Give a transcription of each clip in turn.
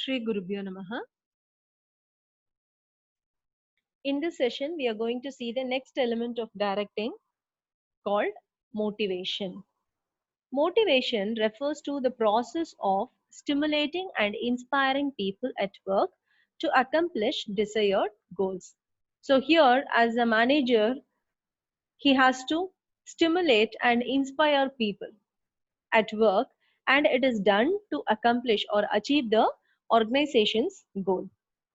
Shri Gurubhyo Namaha. In this session, we are going to see the next element of directing called motivation. Motivation refers to the process of stimulating and inspiring people at work to accomplish desired goals. So, here, as a manager, he has to stimulate and inspire people at work, and it is done to accomplish or achieve the organization's goal.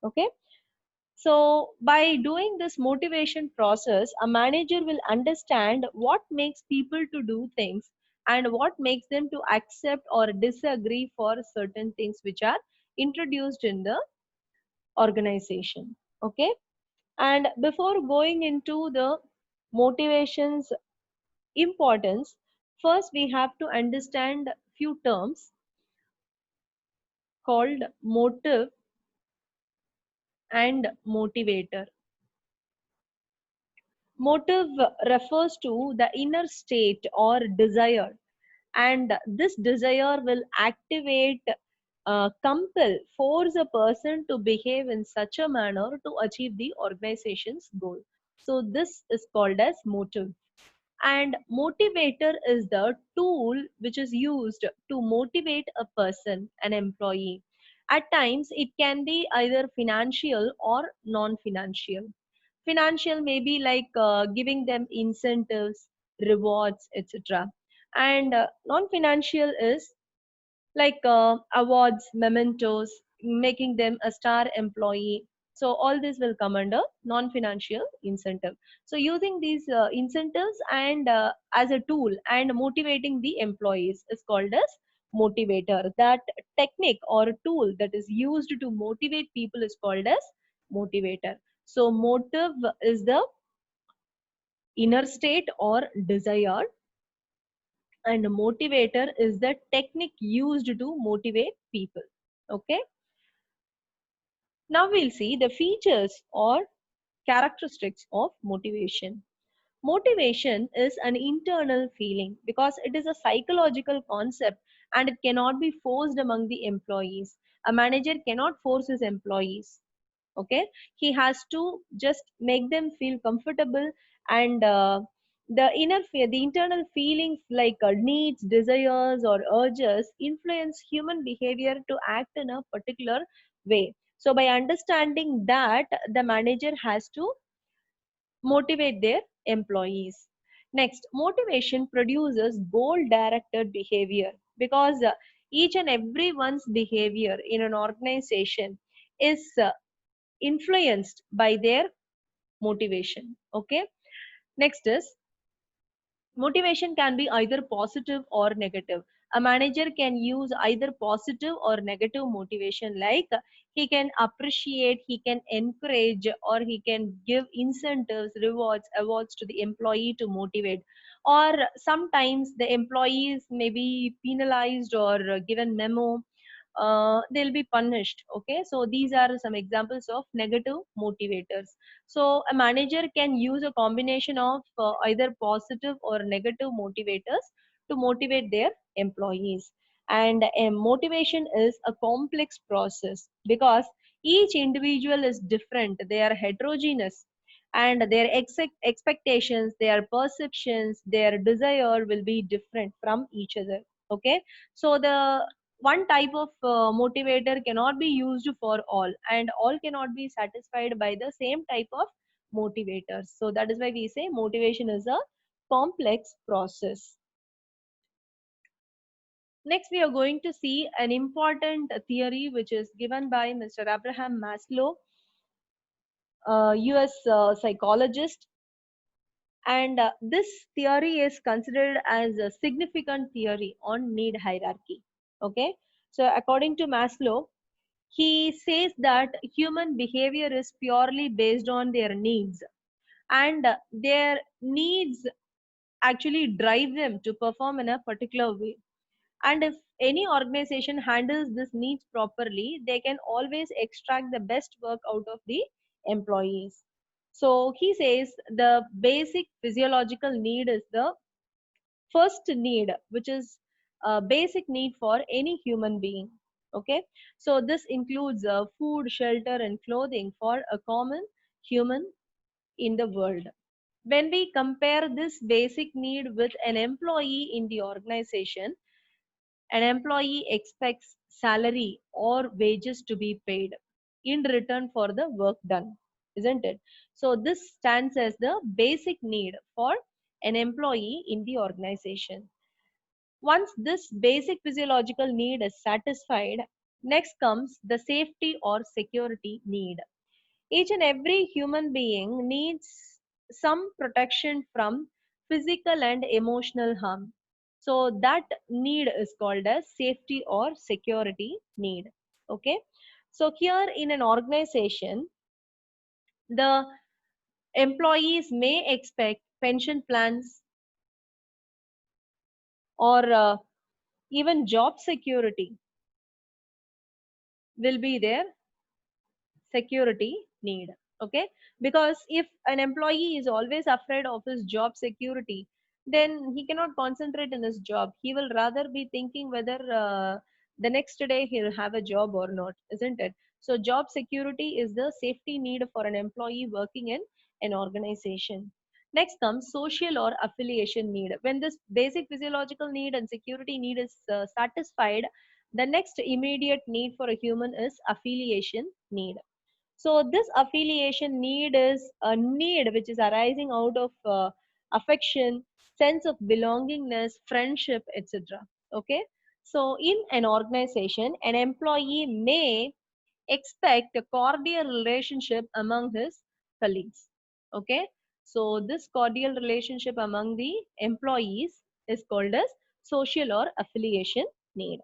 Okay. So, by doing this motivation process, a manager will understand what makes people to do things and what makes them to accept or disagree for certain things which are introduced in the organization. Okay. And before going into the motivation's importance, first we have to understand few terms called motive and motivator. Motive refers to the inner state or desire, and this desire will activate, compel, force a person to behave in such a manner to achieve the organization's goal. So, this is called as motive. And motivator is the tool which is used to motivate a person, an employee. At times, it can be either financial or non financial. Financial may be like giving them incentives, rewards, etc. And non financial is like awards, mementos, making them a star employee. So all this will come under non-financial incentive. So using these incentives and as a tool and motivating the employees is called as motivator. That technique or tool that is used to motivate people is called as motivator. So motive is the inner state or desire, and motivator is the technique used to motivate people. Okay, now we'll see the features or characteristics of motivation. Motivation is an internal feeling because it is a psychological concept and it cannot be forced among the employees. A manager cannot force his employees. Okay, he has to just make them feel comfortable, and the internal feelings like needs, desires, or urges influence human behavior to act in a particular way. So by understanding that, the manager has to motivate their employees. Next, motivation produces goal directed behavior because each and everyone's behavior in an organization is influenced by their motivation. Okay, next is motivation can be either positive or negative. A manager can use either positive or negative motivation, like he can appreciate, he can encourage, or he can give incentives, rewards, awards to the employee to motivate. Or sometimes the employees may be penalized or given memo, they'll be punished. Okay, so these are some examples of negative motivators. So a manager can use a combination of either positive or negative motivators to motivate their employees. And motivation is a complex process because each individual is different, they are heterogeneous, and their expectations, their perceptions, their desire will be different from each other. Okay, so the one type of motivator cannot be used for all, and all cannot be satisfied by the same type of motivators. So that is why we say motivation is a complex process. Next, we are going to see an important theory which is given by Mr. Abraham Maslow, US psychologist. And this theory is considered as a significant theory on need hierarchy. Okay, so according to Maslow, he says that human behavior is purely based on their needs, and their needs actually drive them to perform in a particular way. And if any organization handles this needs properly, they can always extract the best work out of the employees. So he says the basic physiological need is the first need, which is a basic need for any human being. Okay, so this includes food, shelter, and clothing for a common human in the world. When we compare this basic need with an employee in the organization, an employee expects salary or wages to be paid in return for the work done, isn't it? So, this stands as the basic need for an employee in the organization. Once this basic physiological need is satisfied, next comes the safety or security need. Each and every human being needs some protection from physical and emotional harm. So that need is called as safety or security need. Okay. So here in an organization, the employees may expect pension plans or even job security will be there, security need. Okay, because if an employee is always afraid of his job security, then he cannot concentrate in his job. He will rather be thinking whether the next day he'll have a job or not, isn't it? So job security is the safety need for an employee working in an organization. Next comes social or affiliation need. When this basic physiological need and security need is satisfied, the next immediate need for a human is affiliation need. So this affiliation need is a need which is arising out of affection, sense of belongingness, friendship, etc. Okay. So in an organization, an employee may expect a cordial relationship among his colleagues. Okay. So this cordial relationship among the employees is called as social or affiliation need.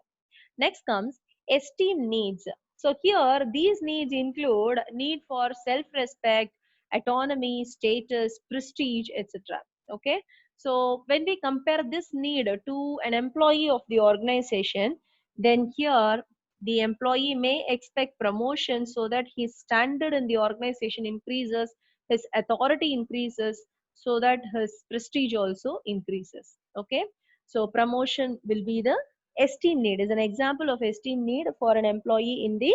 Next comes esteem needs. So here these needs include need for self-respect, autonomy, status, prestige, etc. Okay. So when we compare this need to an employee of the organization, then here the employee may expect promotion so that his standard in the organization increases, his authority increases, so that his prestige also increases. Okay. So promotion will be the esteem need, is an example of esteem need for an employee in the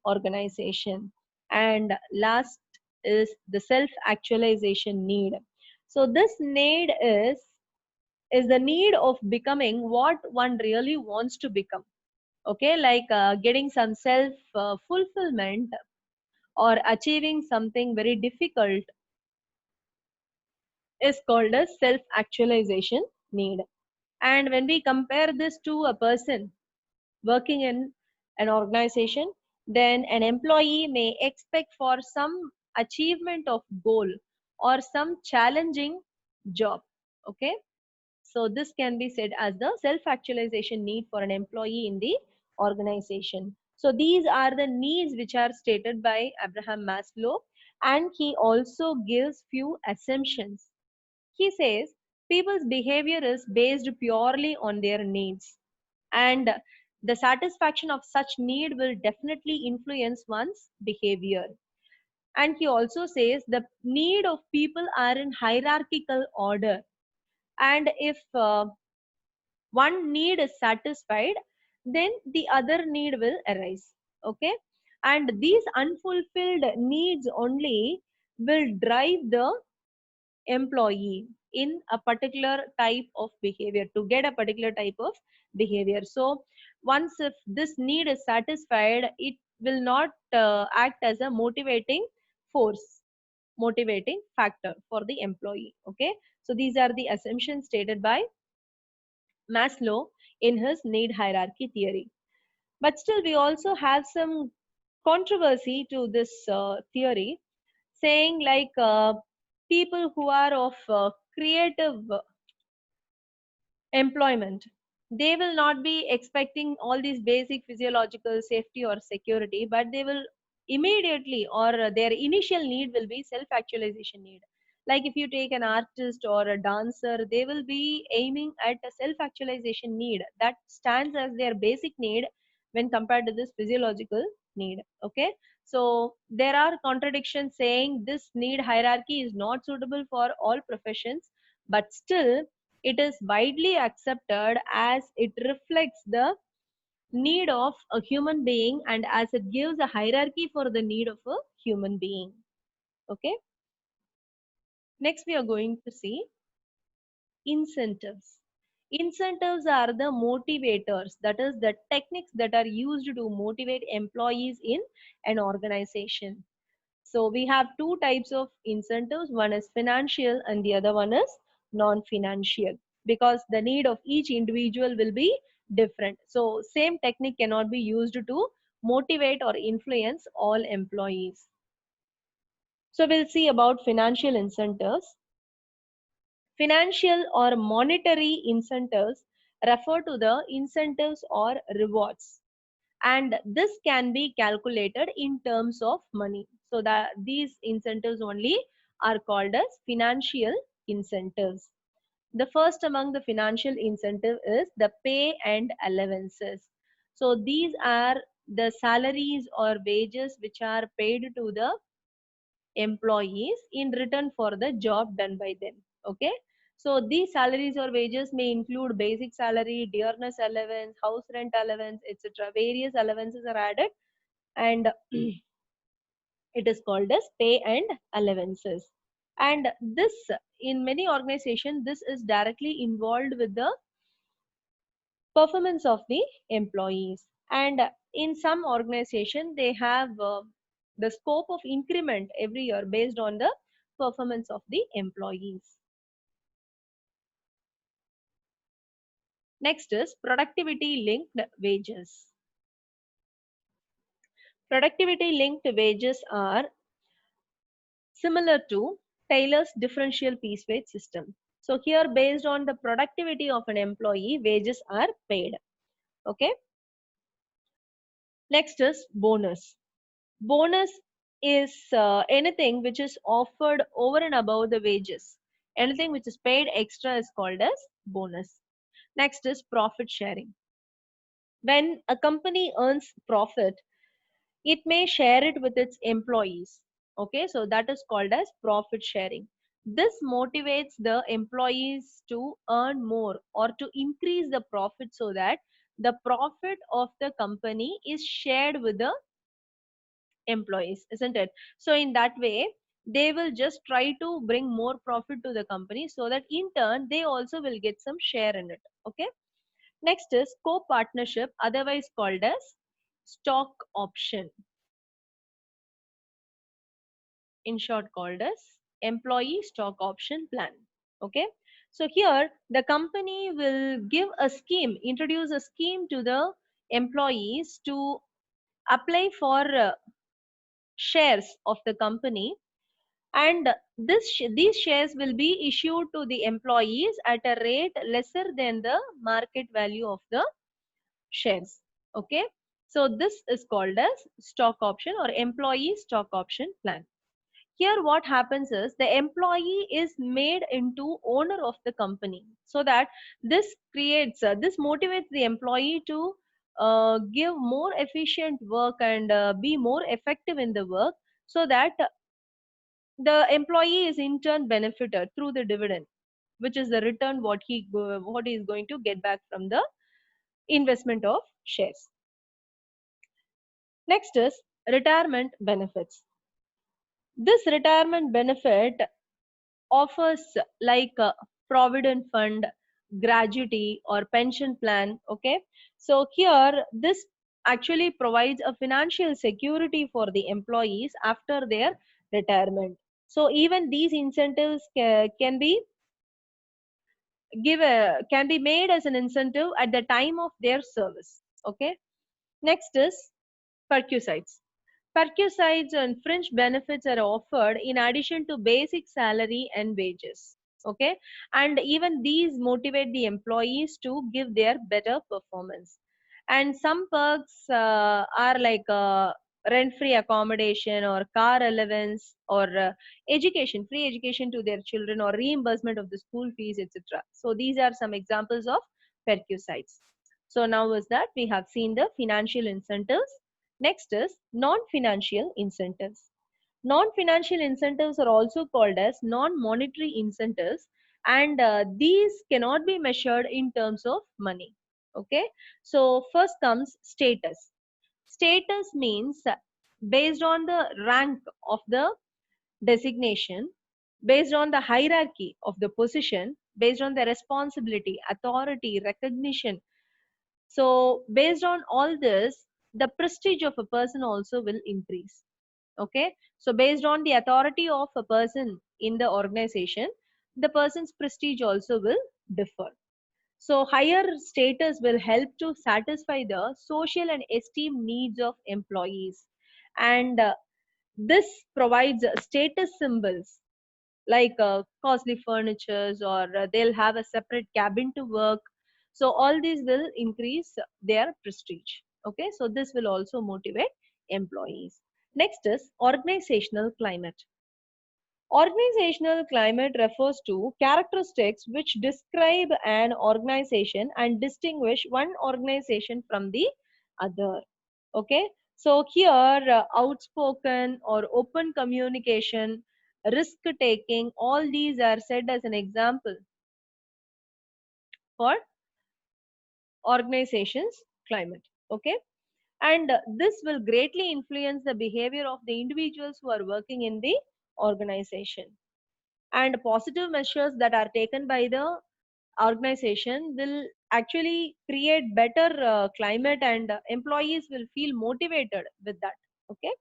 organization. And last is the self actualization need. So this need is the need of becoming what one really wants to become. Okay, like getting some self fulfillment or achieving something very difficult is called as self actualization need. And when we compare this to a person working in an organization, then an employee may expect for some achievement of goal or some challenging job. Okay, so this can be said as the self actualization need for an employee in the organization. So these are the needs which are stated by Abraham Maslow, and he also gives few assumptions. He says people's behavior is based purely on their needs, and the satisfaction of such need will definitely influence one's behavior. And he also says the need of people are in hierarchical order, and if one need is satisfied, then the other need will arise. Okay, and these unfulfilled needs only will drive the employee in a particular type of behavior, to get a particular type of behavior. So once if this need is satisfied, it will not act as a motivating force, motivating factor for the employee. Okay, so these are the assumptions stated by Maslow in his need hierarchy theory. But still we also have some controversy to this theory, saying like people who are of creative employment, they will not be expecting all these basic physiological safety or security, but they will immediately, or their initial need will be self actualization need. Like if you take an artist or a dancer, they will be aiming at a self actualization need that stands as their basic need when compared to this physiological need. Okay, so there are contradictions saying this need hierarchy is not suitable for all professions, but still it is widely accepted as it reflects the need of a human being, and as it gives a hierarchy for the need of a human being. Okay. Next, we are going to see incentives. Incentives are the motivators, that is, the techniques that are used to motivate employees in an organization. So we have two types of incentives. One is financial and the other one is non-financial, because the need of each individual will be different. So same technique cannot be used to motivate or influence all employees. So we'll see about financial incentives. Financial or monetary incentives refer to the incentives or rewards, and this can be calculated in terms of money. So that these incentives only are called as financial incentives. The first among the financial incentive is the pay and allowances. So these are the salaries or wages which are paid to the employees in return for the job done by them. Okay. So these salaries or wages may include basic salary, dearness allowance, house rent allowance, etc. Various allowances are added, and it is called as pay and allowances. And this, in many organizations, this is directly involved with the performance of the employees. And in some organization, they have the scope of increment every year based on the performance of the employees. Next is productivity linked wages. Productivity linked wages are similar to Taylor's differential piece wage system. So here, based on the productivity of an employee, wages are paid. Okay. Next is bonus. Bonus is anything which is offered over and above the wages. Anything which is paid extra is called as bonus. Next is profit sharing. When a company earns profit, it may share it with its employees. Okay, so that is called as profit sharing. This motivates the employees to earn more or to increase the profit, so that the profit of the company is shared with the employees, isn't it? So in that way, they will just try to bring more profit to the company, so that in turn they also will get some share in it. Okay. Next is co-partnership, otherwise called as stock option, in short called as employee stock option plan. Okay. So here the company will give a scheme, introduce a scheme to the employees to apply for shares of the company, and these shares will be issued to the employees at a rate lesser than the market value of the shares. Okay. So this is called as stock option or employee stock option plan. Here what happens is the employee is made into owner of the company, so that this motivates the employee to give more efficient work and be more effective in the work, so that the employee is in turn benefited through the dividend, which is the return what he is going to get back from the investment of shares. Next is retirement benefits. This retirement benefit offers like a provident fund, gratuity, or pension plan. Okay. So here this actually provides a financial security for the employees after their retirement. So even these incentives can be can be made as an incentive at the time of their service. Okay. Next is perquisites. Perquisites and fringe benefits are offered in addition to basic salary and wages. Okay. And even these motivate the employees to give their better performance. And some perks are like rent-free accommodation or car allowance or free education to their children or reimbursement of the school fees, etc. So these are some examples of perquisites. So now is that we have seen the financial incentives. Next is non-financial incentives. Non-financial incentives are also called as non-monetary incentives, and these cannot be measured in terms of money. Okay, so first comes status. Status means based on the rank of the designation, based on the hierarchy of the position, based on the responsibility, authority, recognition. So based on all this, the prestige of a person also will increase. Okay, so based on the authority of a person in the organization, the person's prestige also will differ. So higher status will help to satisfy the social and esteem needs of employees. And this provides status symbols like costly furnitures, or they'll have a separate cabin to work. So all these will increase their prestige. Okay, so this will also motivate employees. Next is organizational climate. Organizational climate refers to characteristics which describe an organization and distinguish one organization from the other. Okay, so here outspoken or open communication, risk taking, all these are said as an example for organizations climate. Okay, and this will greatly influence the behavior of the individuals who are working in the organization. And positive measures that are taken by the organization will actually create better climate, and employees will feel motivated with that. Okay,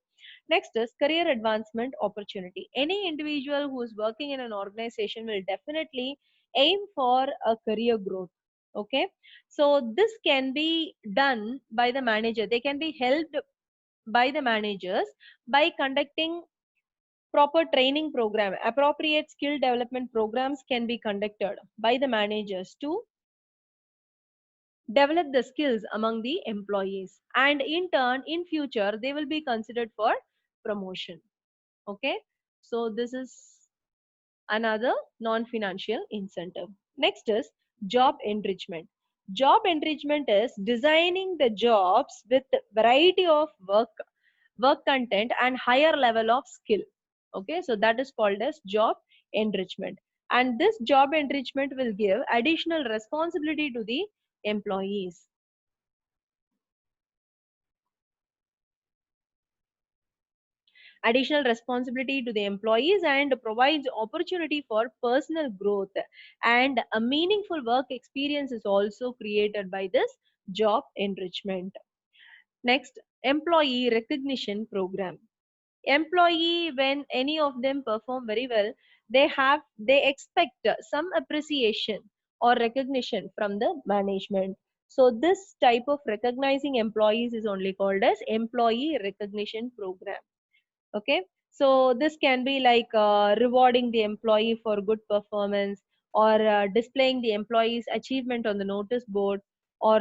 next is career advancement opportunity. Any individual who is working in an organization will definitely aim for a career growth. Okay, so this can be done by the manager. They can be helped by the managers by conducting proper training program. Appropriate skill development programs can be conducted by the managers to develop the skills among the employees, and in turn in future they will be considered for promotion. Okay, so this is another non-financial incentive. Next is job enrichment. Job enrichment is designing the jobs with variety of work content and higher level of skill. Okay, so that is called as job enrichment. And this job enrichment will give additional responsibility to the employees. Additional responsibility to the employees and provides opportunity for personal growth, and a meaningful work experience is also created by this job enrichment. Next, employee recognition program. Employee, when any of them perform very well, they expect some appreciation or recognition from the management. So this type of recognizing employees is only called as employee recognition program. Okay, so this can be like rewarding the employee for good performance, or displaying the employee's achievement on the notice board, or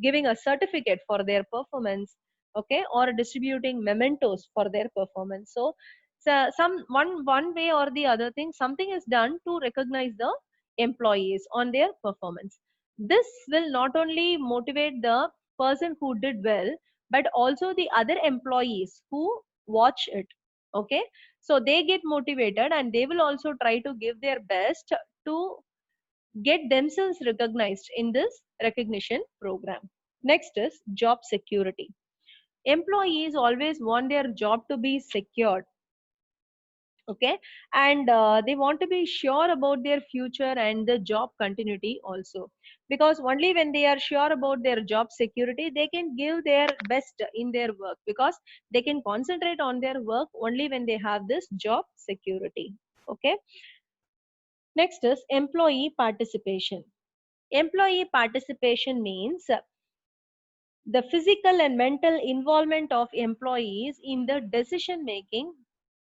giving a certificate for their performance. Okay, or distributing mementos for their performance. So some one way or the other thing, something is done to recognize the employees on their performance. This will not only motivate the person who did well, but also the other employees who watch it. Okay, so they get motivated and they will also try to give their best to get themselves recognized in this recognition program. Next is job security. Employees always want their job to be secured. Okay, and they want to be sure about their future and the job continuity also, because only when they are sure about their job security they can give their best in their work, because they can concentrate on their work only when they have this job security. Okay, next is employee participation. Employee participation means the physical and mental involvement of employees in the decision making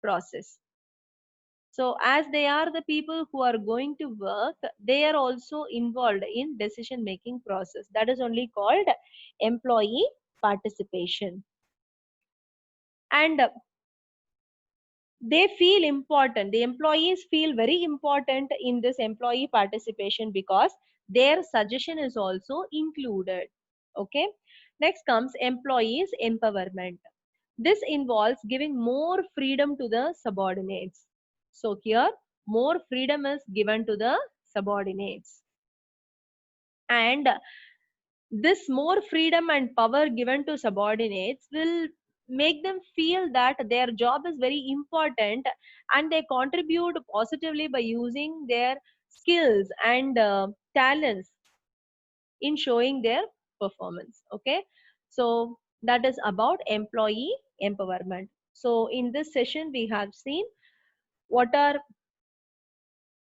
process. So as they are the people who are going to work, they are also involved in decision making process. That is only called employee participation. And they feel important. The employees feel very important in this employee participation because their suggestion is also included. Okay. Next comes employees empowerment. This involves giving more freedom to the subordinates. So here, more freedom is given to the subordinates. And This more freedom and power given to subordinates will make them feel that their job is very important, and they contribute positively by using their skills and talents in showing their performance. Okay, so that is about employee empowerment. So in this session we have seen what are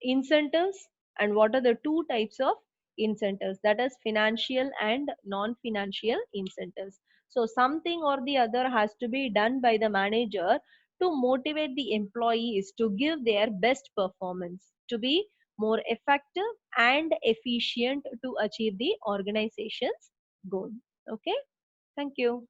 incentives and what are the two types of incentives, that is financial and non-financial incentives. So something or the other has to be done by the manager to motivate the employees to give their best performance, to be more effective and efficient to achieve the organization's goal. Okay, thank you.